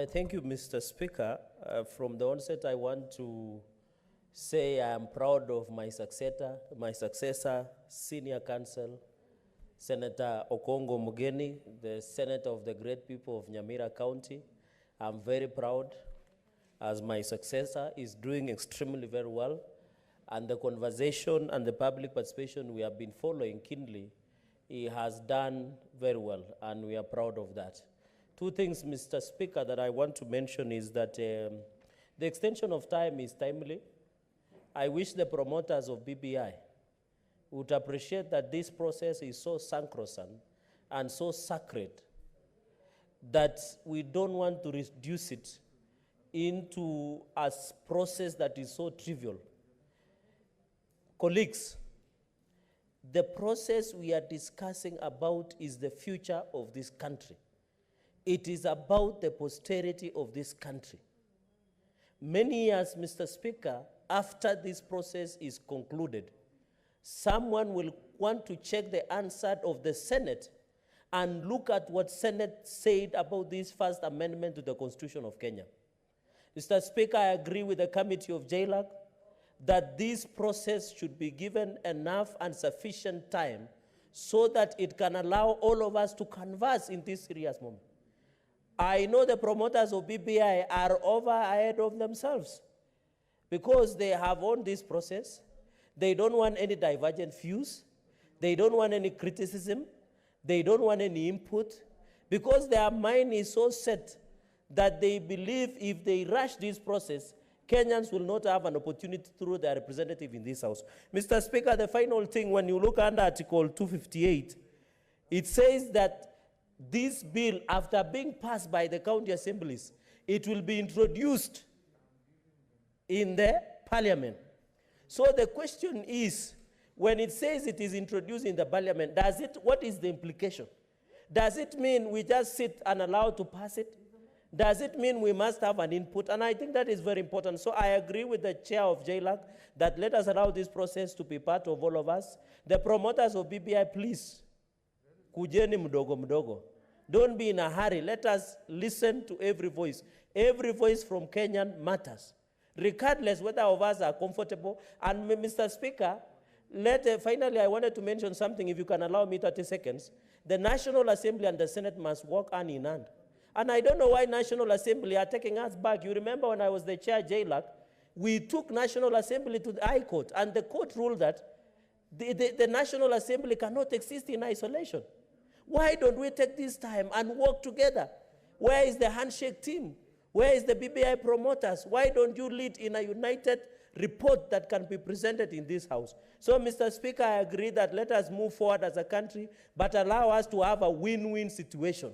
Thank you, Mr. Speaker. From the onset, I want to say I am proud of my successor, Senior Counsel, Senator Okongo Mugeni, the Senator of the great people of Nyamira County. I'm very proud as my successor is doing extremely very well. And the conversation and the public participation we have been following keenly, he has done very well, and we are proud of that. Two things, Mr. Speaker, that I want to mention is that the extension of time is timely. I wish the promoters of BBI would appreciate that this process is so sacrosanct and so sacred that we don't want to reduce it into a process that is so trivial. Colleagues, the process we are discussing about is the future of this country. It is about the posterity of this country. Many years, Mr. Speaker, after this process is concluded, someone will want to check the answer of the Senate and look at what Senate said about this first amendment to the Constitution of Kenya. Mr. Speaker, I agree with the Committee of JLAC that this process should be given enough and sufficient time so that it can allow all of us to converse in this serious moment. I know the promoters of BBI are over ahead of themselves because they have owned this process. They don't want any divergent views. They don't want any criticism. They don't want any input because their mind is so set that they believe if they rush this process, Kenyans will not have an opportunity through their representative in this house. Mr. Speaker, the final thing, when you look under Article 258, it says that this bill, after being passed by the county assemblies, it will be introduced in the parliament. So the question is, when it says it is introduced in the parliament, what is the implication? Does it mean we just sit and allow to pass it? Does it mean we must have an input? And I think that is very important. So I agree with the chair of JLAC that let us allow this process to be part of all of us. The promoters of BBI, please, kujeni mdogo mdogo. Don't be in a hurry. Let us listen to every voice. Every voice from Kenyan matters, regardless whether of us are comfortable. And Mr. Speaker, finally, I wanted to mention something, if you can allow me 30 seconds. The National Assembly and the Senate must work hand in hand. And I don't know why National Assembly are taking us back. You remember when I was the chair JLAC, we took National Assembly to the High Court, and the court ruled that the National Assembly cannot exist in isolation. Why don't we take this time and work together? Where is the handshake team? Where is the BBI promoters? Why don't you lead in a united report that can be presented in this house? So, Mr. Speaker, I agree that let us move forward as a country, but allow us to have a win-win situation.